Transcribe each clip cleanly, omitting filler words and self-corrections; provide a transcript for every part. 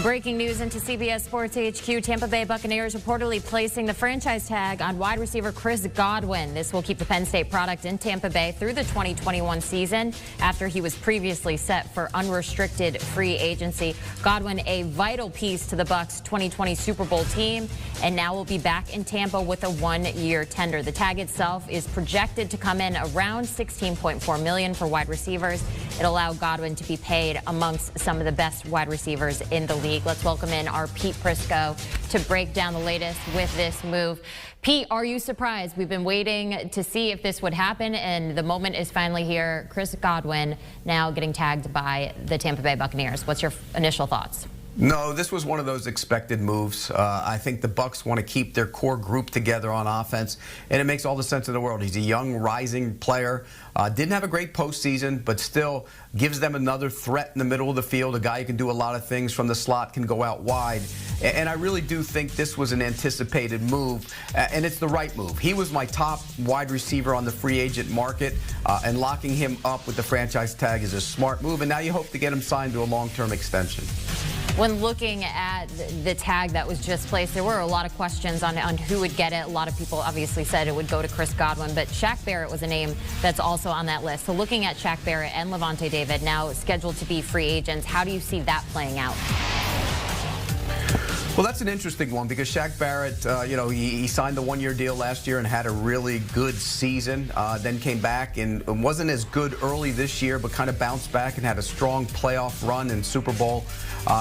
Breaking news into CBS Sports HQ. Tampa Bay Buccaneers reportedly placing the franchise tag on wide receiver Chris Godwin. This will keep the Penn State product in Tampa Bay through the 2021 season after he was previously set for unrestricted free agency. Godwin, a vital piece to the Bucs 2020 Super Bowl team, and now will be back in Tampa with a one-year tender. The tag itself is projected to come in around $16.4 million for wide receivers. It'll allow Godwin to be paid amongst some of the best wide receivers in the league. Let's welcome in our Pete Prisco to break down the latest with this move. Pete, are you surprised? We've been waiting to see if this would happen, and the moment is finally here. Chris Godwin now getting tagged by the Tampa Bay Buccaneers. What's your initial thoughts? No, this was one of those expected moves. I think the Bucs want to keep their core group together on offense, and it makes all the sense in the world. He's a young, rising player. Didn't have a great postseason, but still gives them another threat in the middle of the field. A guy who can do a lot of things from the slot, can go out wide. And I really do think this was an anticipated move, and it's the right move. He was my top wide receiver on the free agent market, and locking him up with the franchise tag is a smart move, and now you hope to get him signed to a long-term extension. When looking at the tag that was just placed, there were a lot of questions on who would get it. A lot of people obviously said it would go to Chris Godwin, but Shaq Barrett was a name that's also on that list. So looking at Shaq Barrett and Lavonte David now scheduled to be free agents, how do you see that playing out? Well, that's an interesting one because Shaq Barrett, he signed the one-year deal last year and had a really good season, then came back and wasn't as good early this year, but kind of bounced back and had a strong playoff run in Super Bowl,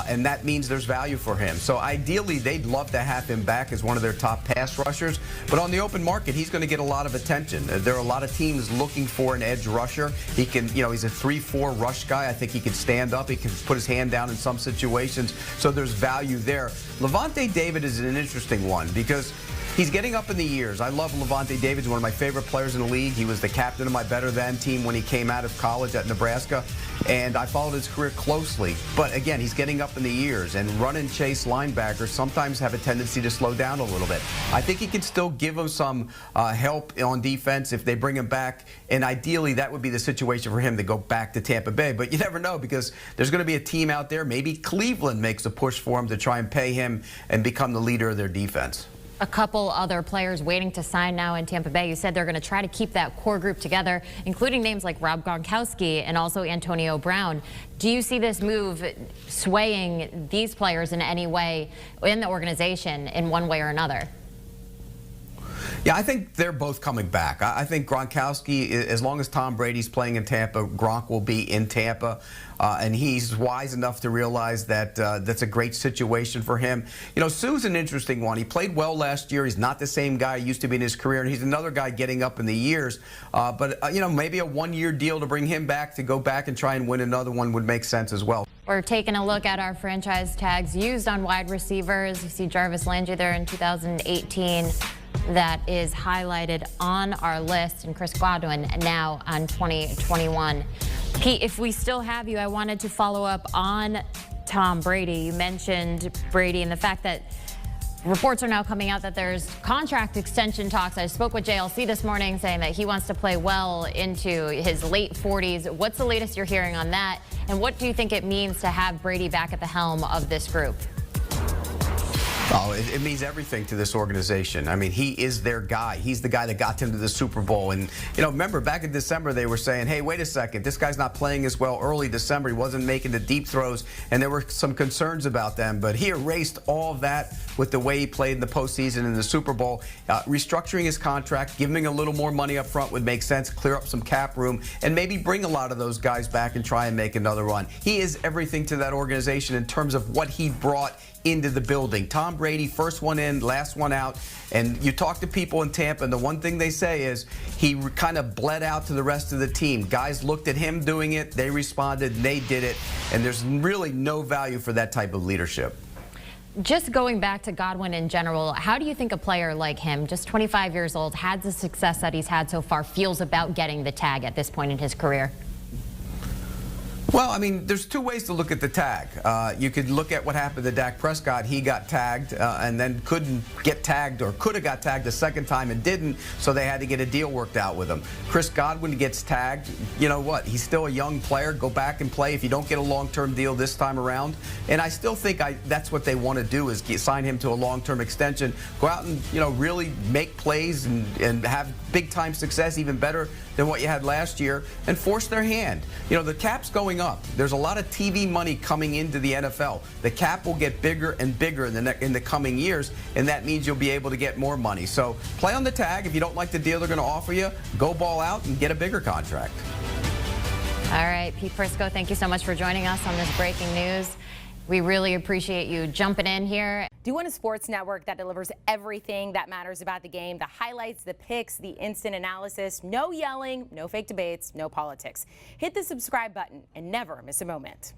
and that means there's value for him. So ideally, they'd love to have him back as one of their top pass rushers, but on the open market, he's going to get a lot of attention. There are a lot of teams looking for an edge rusher. He can, he's a 3-4 rush guy. I think he can stand up. He can put his hand down in some situations, so there's value there. Lavonte David is an interesting one because he's getting up in the years. I love Lavonte David. He's one of my favorite players in the league. He was the captain of my Better Than team when he came out of college at Nebraska, and I followed his career closely. But again, he's getting up in the years, and run and chase linebackers sometimes have a tendency to slow down a little bit. I think he can still give him some help on defense if they bring him back, and ideally that would be the situation for him to go back to Tampa Bay. But you never know because there's going to be a team out there. Maybe Cleveland makes a push for him to try and pay him and become the leader of their defense. A couple other players waiting to sign now in Tampa Bay. You said they're going to try to keep that core group together, including names like Rob Gronkowski and also Antonio Brown. Do you see this move swaying these players in any way in the organization in one way or another? Yeah, I think they're both coming back. I think Gronkowski, as long as Tom Brady's playing in Tampa, Gronk will be in Tampa. And he's wise enough to realize that that's a great situation for him. Sue's an interesting one. He played well last year. He's not the same guy he used to be in his career, and he's another guy getting up in the years. But maybe a one-year deal to bring him back, to go back and try and win another one would make sense as well. We're taking a look at our franchise tags used on wide receivers. You see Jarvis Landry there in 2018. That is highlighted on our list, and Chris Godwin now on 2021. Pete, if we still have you, I wanted to follow up on Tom Brady. You mentioned Brady and the fact that reports are now coming out that there's contract extension talks. I spoke with JLC this morning saying that he wants to play well into his late 40s. What's the latest you're hearing on that? And what do you think it means to have Brady back at the helm of this group? Oh, it means everything to this organization. I mean, he is their guy. He's the guy that got them to the Super Bowl. And, remember back in December, they were saying, hey, wait a second, this guy's not playing as well early December. He wasn't making the deep throws, and there were some concerns about them. But he erased all of that with the way he played in the postseason and the Super Bowl. Restructuring his contract, giving a little more money up front would make sense, clear up some cap room, and maybe bring a lot of those guys back and try and make another run. He is everything to that organization in terms of what he brought into the building. Tom Brady, first one in, last one out. And you talk to people in Tampa, and the one thing they say is he kind of bled out to the rest of the team. Guys looked at him doing it, they responded, they did it, and there's really no value for that type of leadership. Just going back to Godwin in general, how do you think a player like him, just 25 years old, had the success that he's had so far, feels about getting the tag at this point in his career? Well, I mean, there's two ways to look at the tag. You could look at what happened to Dak Prescott. He got tagged and then couldn't get tagged, or could have got tagged a second time and didn't, so they had to get a deal worked out with him. Chris Godwin gets tagged. You know what? He's still a young player. Go back and play if you don't get a long-term deal this time around. And I still think that's what they want to do, is sign him to a long-term extension. Go out and, really make plays and have big-time success, even better than what you had last year, and force their hand. The cap's going up. There's a lot of TV money coming into the NFL. The cap will get bigger and bigger in the coming years, and that means you'll be able to get more money. So play on the tag. If you don't like the deal they're going to offer you, go ball out and get a bigger contract. All right, Pete Prisco, thank you so much for joining us on this breaking news. We really appreciate you jumping in here. Do you want a sports network that delivers everything that matters about the game? The highlights, the picks, the instant analysis, no yelling, no fake debates, no politics. Hit the subscribe button and never miss a moment.